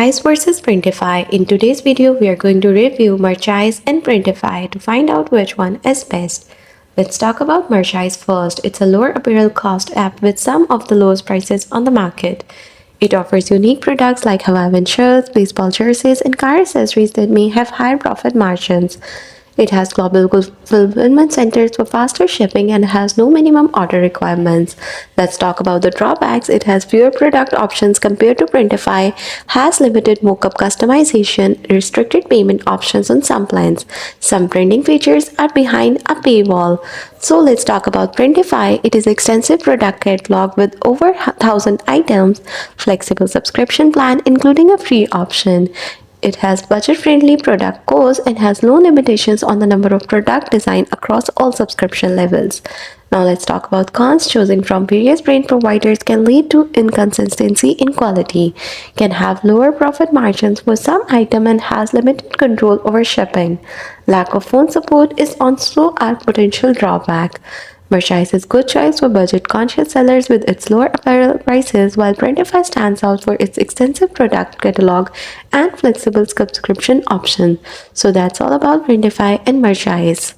Merchandise versus Printify. In today's video, we are going to review Merchandise and Printify to find out which one is best. Let's talk about Merchandise first. It's a lower apparel cost app with some of the lowest prices on the market. It offers unique products like Hawaiian shirts, baseball jerseys, and car accessories that may have higher profit margins. It has global fulfillment centers for faster shipping and has no minimum order requirements. Let's talk about the drawbacks. It has fewer product options compared to Printify, has limited mockup customization, restricted payment options on some plans. Some printing features are behind a paywall. So let's talk about Printify. It is extensive product catalog with over 1,000 items, flexible subscription plan including a free option. It has budget-friendly product costs and has no limitations on the number of product design across all subscription levels. Now let's talk about cons. Choosing from various print providers can lead to inconsistency in quality, can have lower profit margins for some item and has limited control over shipping. Lack of phone support is also a potential drawback. Merchandise is good choice for budget-conscious sellers with its lower apparel prices, while Printify stands out for its extensive product catalog and flexible subscription option. So that's all about Printify and Merchandise.